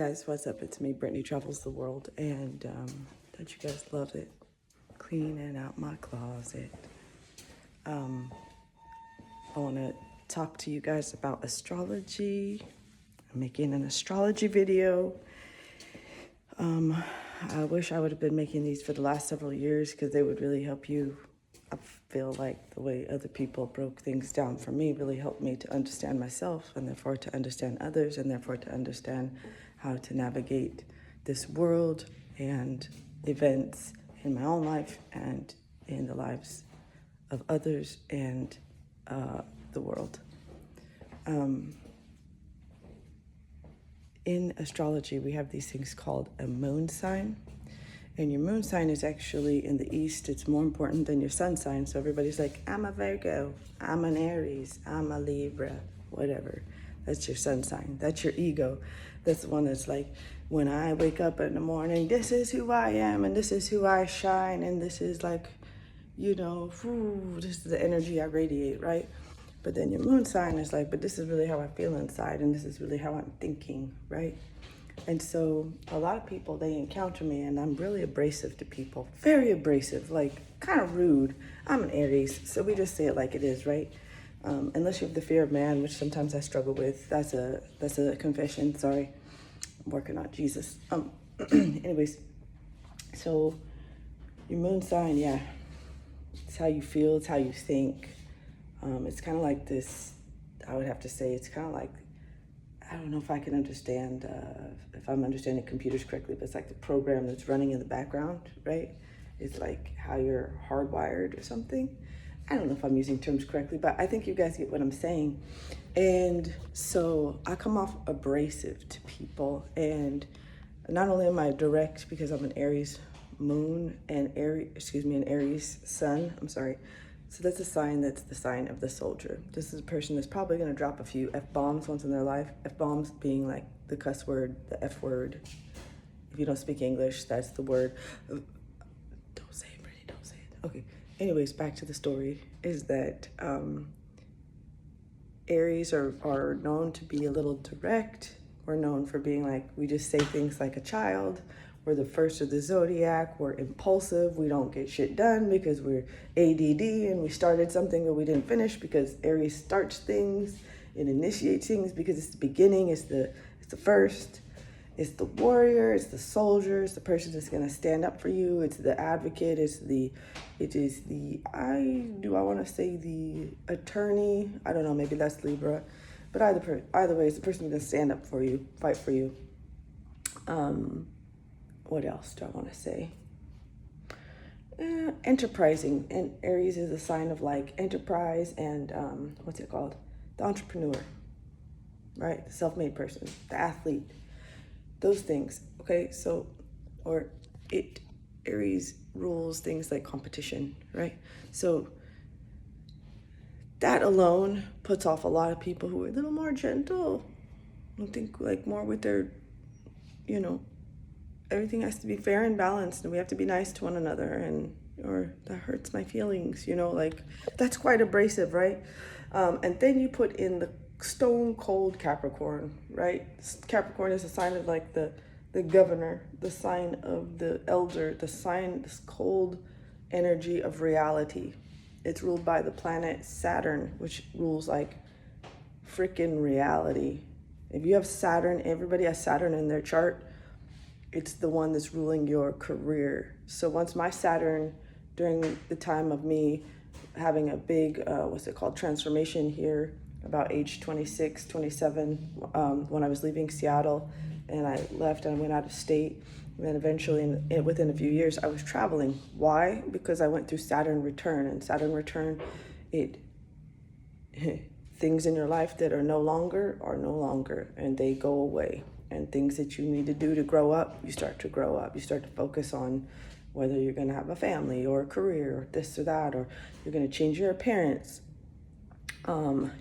Guys, what's up? It's me, Brittany Travels the World, and don't you guys love it? Cleaning out my closet. I want to talk to you guys about astrology. I'm making an astrology video. I wish I would have been making these for the last several years because they would really help you. I feel like the way other people broke things down for me really helped me to understand myself and therefore to understand others and therefore to understand how to navigate this world and events in my own life and in the lives of others and the world. In astrology, we have these things called a moon sign. And your moon sign is actually in the east. It's more important than your sun sign. So everybody's like, I'm a Virgo, I'm an Aries, I'm a Libra, whatever. That's your sun sign. That's your ego. That's the one that's like, when I wake up in the morning, this is who I am and this is who I shine. And this is like, this is the energy I radiate, right? But then your moon sign is like, but this is really how I feel inside and this is really how I'm thinking, right? And so a lot of people, they encounter me and I'm really abrasive to people, very abrasive, like kind of rude. I'm an Aries, so we just say it like it is, right? Unless you have the fear of man, which sometimes I struggle with. That's a confession, sorry. I'm working on Jesus. Anyways, so your moon sign, yeah, it's how you feel, it's how you think. It's kind of like this, I would have to say, it's kind of like, I don't know if I can understand, if I'm understanding computers correctly, but it's like the program that's running in the background, right? It's like how you're hardwired or something. I don't know if I'm using terms correctly, but I think you guys get what I'm saying. And so I come off abrasive to people. And not only am I direct because I'm an Aries moon and an Aries sun, I'm sorry. So that's a sign that's the sign of the soldier. This is a person that's probably going to drop a few F-bombs once in their life. F-bombs being like the cuss word, the F word. If you don't speak English, that's the word. Don't say it, Brittany, don't say it. Okay. Anyways, back to the story is that Aries are known to be a little direct. We're known for being like, we just say things like a child. We're the first of the zodiac. We're impulsive. We don't get shit done because we're ADD and we started something but we didn't finish because Aries starts things and initiates things because it's the beginning. It's the first. It's the warrior. It's the soldier. It's the person that's gonna stand up for you. It's the advocate. It is the I want to say the attorney. I don't know. Maybe that's Libra, but either way, it's the person that's gonna stand up for you, fight for you. What else do I want to say? Enterprising. And Aries is a sign of like enterprise and what's it called? The entrepreneur, right? The self-made person, the athlete, those things. Okay, so, Aries rules things like competition, right? So that alone puts off a lot of people who are a little more gentle. I think like more with their, everything has to be fair and balanced and we have to be nice to one another or that hurts my feelings, like that's quite abrasive, right? And then you put in the stone cold Capricorn, right? Capricorn is a sign of like the governor, the sign of the elder, this cold energy of reality. It's ruled by the planet Saturn, which rules like freaking reality. If you have Saturn, everybody has Saturn in their chart. It's the one that's ruling your career. So once my Saturn, during the time of me having a big, transformation here, about age 26, 27, when I was leaving Seattle, and I left and I went out of state. And then eventually, within a few years, I was traveling. Why? Because I went through Saturn return. And Saturn return, things in your life that are no longer, and they go away. And things that you need to do to grow up, you start to grow up. You start to focus on whether you're going to have a family or a career or this or that, or you're going to change your appearance.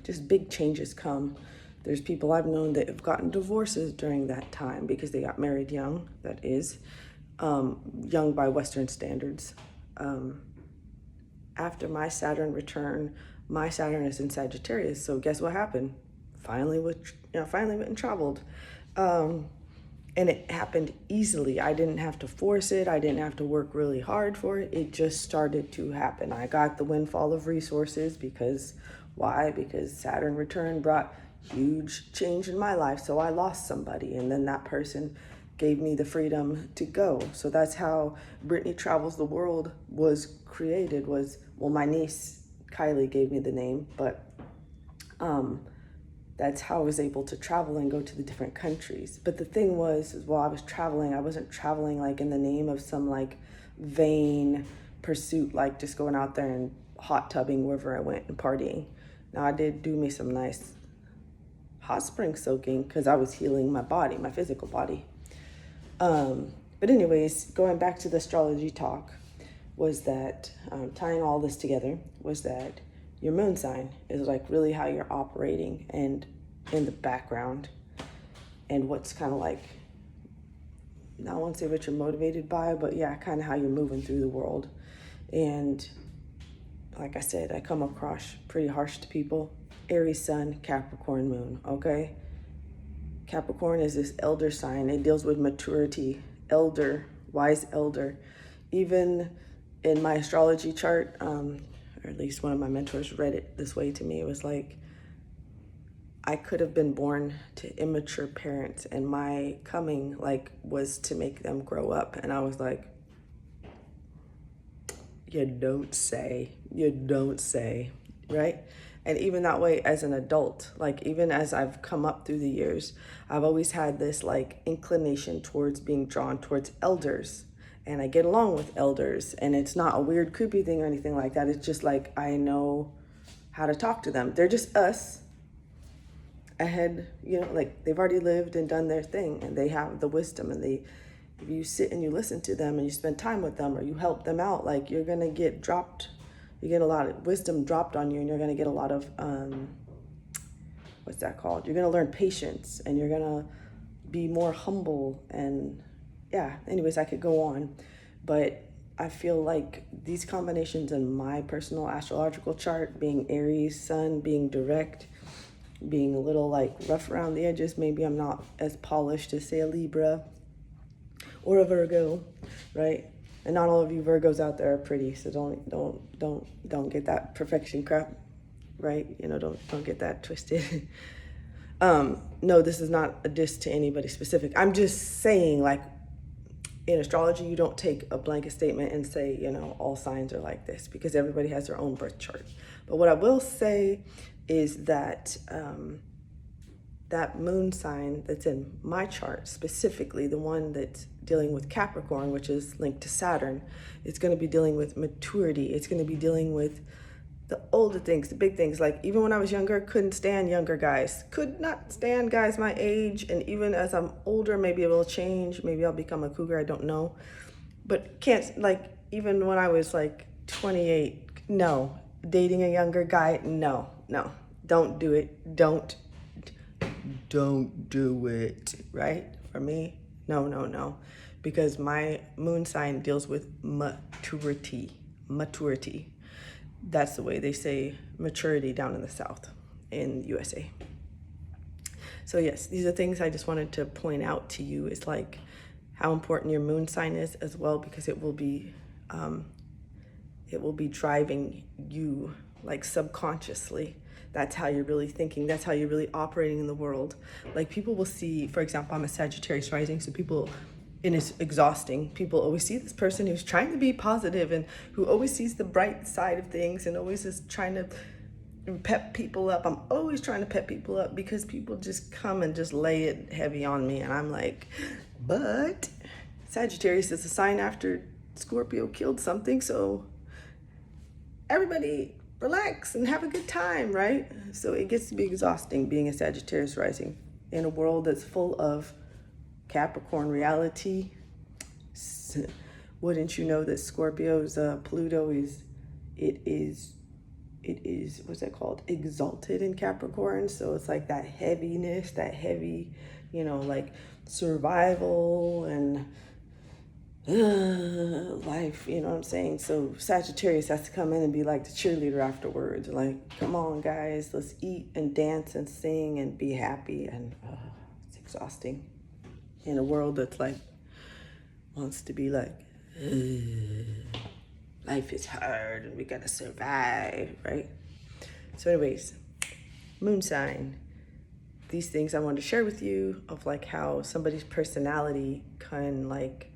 Just big changes come. There's people I've known that have gotten divorces during that time because they got married young, that is, young by Western standards. After my Saturn return, my Saturn is in Sagittarius. So guess what happened? Finally went and traveled. And it happened easily. I didn't have to force it. I didn't have to work really hard for it. It just started to happen. I got the windfall of resources because, why? Because Saturn return brought huge change in my life. So I lost somebody, and then that person gave me the freedom to go. So that's how Brittany Travels the World was created. Well, my niece Kylie gave me the name, but that's how I was able to travel and go to the different countries. But the thing was, is while I was traveling, I wasn't traveling like in the name of some like vain pursuit, like just going out there and hot tubbing wherever I went and partying. Now I did do me some nice hot spring soaking because I was healing my body, my physical body. But anyways, going back to the astrology talk, was that tying all this together was that your moon sign is like really how you're operating and in the background, and what's kind of like, I won't say what you're motivated by, but yeah, kind of how you're moving through the world. And like I said, I come across pretty harsh to people. Aries sun, Capricorn moon, okay? Capricorn is this elder sign. It deals with maturity, elder, wise elder. Even in my astrology chart, or at least one of my mentors read it this way to me. It was like, I could have been born to immature parents, and my coming like was to make them grow up. And I was like, you don't say, right? And even that way as an adult, like even as I've come up through the years, I've always had this like inclination towards being drawn towards elders. And I get along with elders, and it's not a weird, creepy thing or anything like that. It's just like, I know how to talk to them. They're just us ahead, you know, like they've already lived and done their thing, and they have the wisdom, and if you sit and you listen to them and you spend time with them or you help them out, like you're going to get dropped. You get a lot of wisdom dropped on you, and you're going to get a lot of, what's that called? You're going to learn patience, and you're going to be more humble. And yeah, anyways, I could go on, but I feel like these combinations in my personal astrological chart, being Aries sun, being direct, being a little like rough around the edges, maybe I'm not as polished as say a Libra or a Virgo, right? And not all of you Virgos out there are pretty, so don't get that perfection crap, right? You know, don't get that twisted. No, this is not a diss to anybody specific. I'm just saying, like, in astrology, you don't take a blanket statement and say, you know, all signs are like this, because everybody has their own birth chart. But what I will say is that that moon sign that's in my chart, specifically the one that's dealing with Capricorn, which is linked to Saturn, it's going to be dealing with maturity. It's going to be dealing with the older things, the big things. Like even when I was younger, couldn't stand younger guys, could not stand guys my age. And even as I'm older, maybe it will change. Maybe I'll become a cougar, I don't know. But can't, like, even when I was like 28, no. Dating a younger guy, no. Don't do it. Don't do it, right? For me, no. Because my moon sign deals with maturity. That's the way they say maturity down in the South in USA. So yes, these are things I just wanted to point out to you. It's like how important your moon sign is as well, because it will be driving you like subconsciously. That's how you're really thinking. That's how you're really operating in the world. Like people will see, for example, I'm a Sagittarius rising, so people, and it's exhausting. People always see this person who's trying to be positive and who always sees the bright side of things and always is trying to pep people up. I'm always trying to pep people up because people just come and just lay it heavy on me. And I'm like, but Sagittarius is a sign after Scorpio killed something. So everybody relax and have a good time, right? So it gets to be exhausting being a Sagittarius rising in a world that's full of Capricorn reality. Wouldn't you know that Scorpio's Pluto is what's that called? Exalted in Capricorn. So it's like that heaviness, that heavy, you know, like survival and life, you know what I'm saying? So Sagittarius has to come in and be like the cheerleader afterwards. Like, come on, guys, let's eat and dance and sing and be happy. And it's exhausting. in a world that's like, wants to be like, life is hard and we gotta survive, right? So anyways, moon sign. These things I wanted to share with you of like how somebody's personality can like,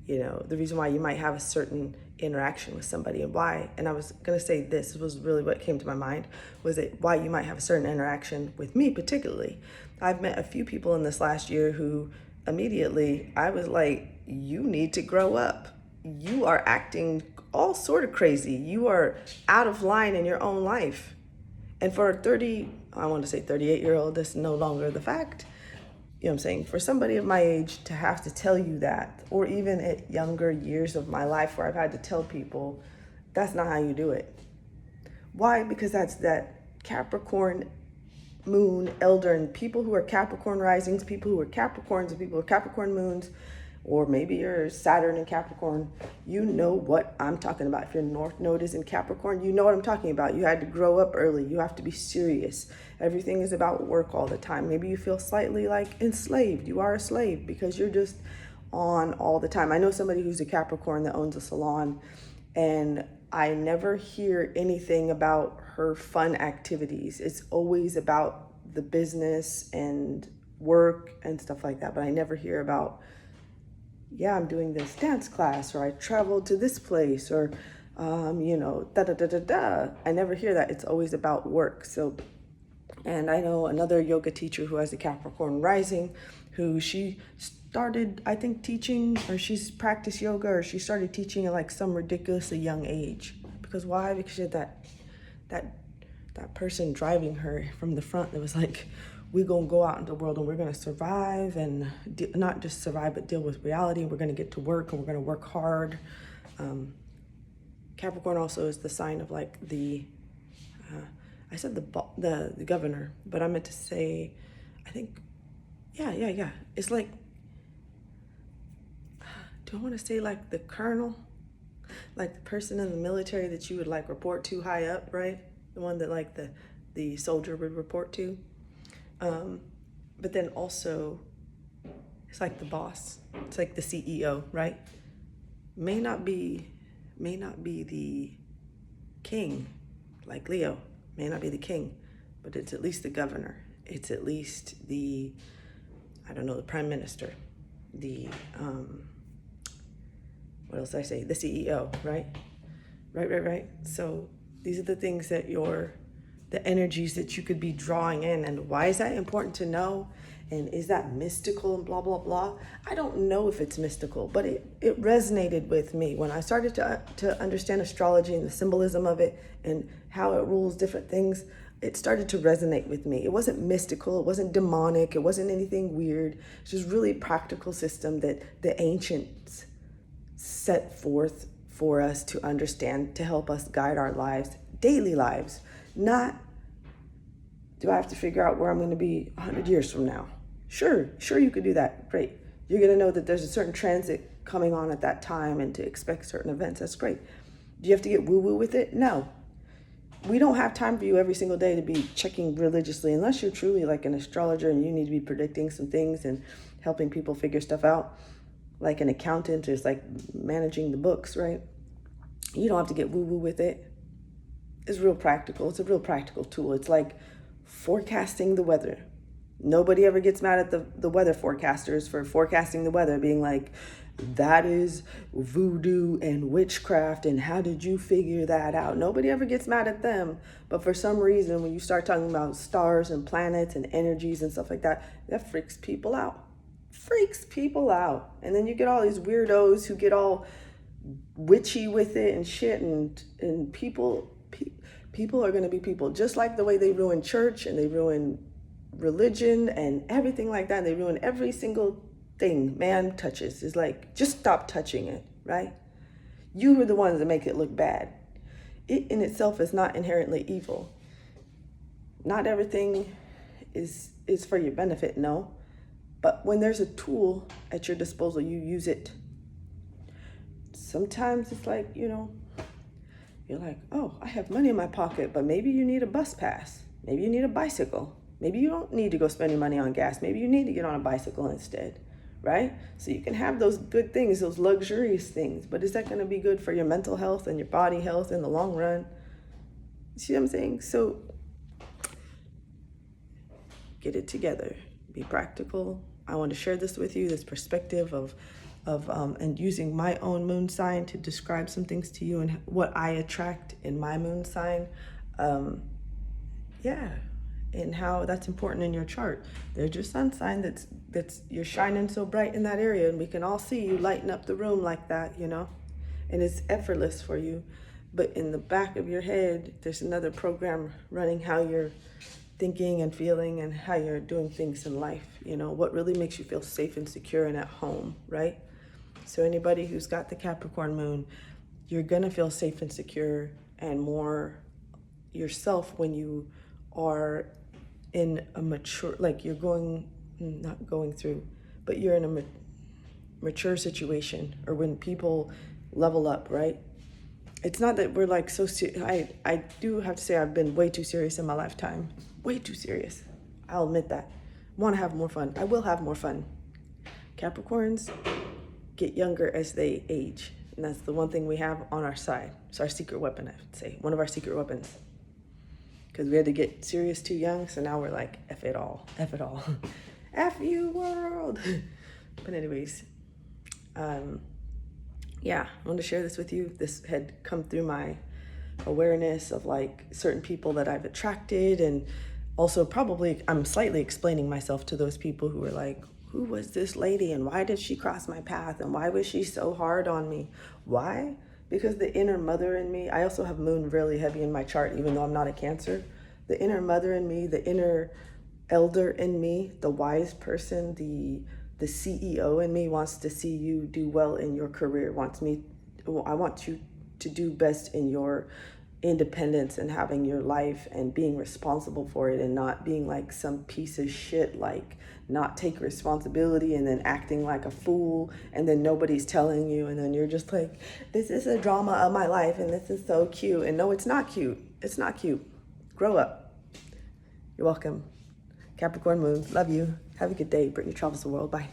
you know, the reason why you might have a certain interaction with somebody and why. And I was gonna say this was really what came to my mind, was it why you might have a certain interaction with me particularly. I've met a few people in this last year who immediately I was like, you need to grow up. You are acting all sort of crazy. You are out of line in your own life. And for a 38-year-old, that's no longer the fact. You know what I'm saying? For somebody of my age to have to tell you that, or even at younger years of my life where I've had to tell people, that's not how you do it. Why? Because that's that Capricorn moon elder, and people who are Capricorn risings, people who are Capricorns, and people who are Capricorn moons, or maybe you're Saturn in Capricorn, you know what I'm talking about. If your North Node is in Capricorn, you know what I'm talking about. You had to grow up early. You have to be serious. Everything is about work all the time. Maybe you feel slightly like enslaved. You are a slave because you're just on all the time. I know somebody who's a Capricorn that owns a salon, and I never hear anything about her fun activities. It's always about the business and work and stuff like that. But I never hear about, yeah, I'm doing this dance class, or I traveled to this place, or, you know, da-da-da-da-da. I never hear that. It's always about work. So, and I know another yoga teacher who has a Capricorn rising, who she started, I think, teaching, or she's practiced yoga, or she started teaching at like some ridiculously young age. Because why? Because she had that person driving her from the front that was like, we're going to go out into the world and we're going to survive, and not just survive, but deal with reality. We're going to get to work and we're going to work hard. Capricorn also is the sign of like I said the governor, but I meant to say, I think, yeah. It's like, do I want to say like the colonel? Like the person in the military that you would like report to high up, right? The one that like the soldier would report to. But then also, it's like the boss. It's like the CEO, right? May not be the king, like Leo. May not be the king, but it's at least the governor. It's at least the, I don't know, the prime minister, the, what else did I say? The CEO, right? Right. So these are the things that the energies that you could be drawing in. And why is that important to know? And is that mystical and blah, blah, blah? I don't know if it's mystical, but it resonated with me. When I started to understand astrology and the symbolism of it and how it rules different things, it started to resonate with me. It wasn't mystical, it wasn't demonic, it wasn't anything weird. It's just really a practical system that the ancients set forth for us to understand, to help us guide our lives, daily lives. Not, do I have to figure out where I'm going to be 100 years from now? Sure, you could do that. Great. You're going to know that there's a certain transit coming on at that time and to expect certain events. That's great. Do you have to get woo-woo with it? No. We don't have time for you every single day to be checking religiously, unless you're truly like an astrologer and you need to be predicting some things and helping people figure stuff out. Like an accountant is like managing the books, right? You don't have to get woo-woo with it. It's real practical. It's a real practical tool. It's like forecasting the weather. Nobody ever gets mad at the weather forecasters for forecasting the weather, being like, that is voodoo and witchcraft, and how did you figure that out? Nobody ever gets mad at them. But for some reason, when you start talking about stars and planets and energies and stuff like that, that freaks people out. And then you get all these weirdos who get all witchy with it and shit, and people are going to be people, just like the way they ruin church and they ruin religion and everything like that. They ruin every single thing man touches. It's like, just stop touching it, right? You are the ones that make it look bad. It in itself is not inherently evil. Not everything is for your benefit, no. But when there's a tool at your disposal, you use it. Sometimes it's like, you're like, oh, I have money in my pocket, but maybe you need a bus pass. Maybe you need a bicycle. Maybe you don't need to go spend your money on gas. Maybe you need to get on a bicycle instead, right? So you can have those good things, those luxurious things, but is that going to be good for your mental health and your body health in the long run? See what I'm saying? So get it together, be practical. I want to share this with you, this perspective of and using my own moon sign to describe some things to you and what I attract in my moon sign. Yeah, and how that's important in your chart. There's your sun sign that's you're shining so bright in that area, and we can all see you lighting up the room like that, you know, and it's effortless for you. But in the back of your head, there's another program running how you're thinking and feeling and how you're doing things in life, you know, what really makes you feel safe and secure and at home, right? So anybody who's got the Capricorn moon, you're gonna feel safe and secure and more yourself when you are in a mature, like you're going, not going through, but you're in a mature situation, or when people level up, right? It's not that we're like so I do have to say I've been way too serious in my lifetime. Way too serious. I'll admit that. Want to have more fun. I will have more fun. Capricorns get younger as they age. And that's the one thing we have on our side. It's our secret weapon, I would say. One of our secret weapons. Because we had to get serious too young, so now we're like, F it all. F it all. F you, world. But anyways, yeah, I wanted to share this with you. This had come through my awareness of like certain people that I've attracted, and also probably I'm slightly explaining myself to those people who were like, who was this lady and why did she cross my path and why was she so hard on me? Why? Because the inner mother in me, I also have moon really heavy in my chart, even though I'm not a Cancer. The inner mother in me, the inner elder in me, the wise person, the CEO in me wants to see you do well in your career, I want you to do best in your independence and having your life and being responsible for it and not being like some piece of shit, like not take responsibility and then acting like a fool and then nobody's telling you and then you're just like, this is a drama of my life and this is so cute. And no, it's not cute. It's not cute. Grow up. You're welcome. Capricorn moon, love you. Have a good day. Brittany travels the world. Bye.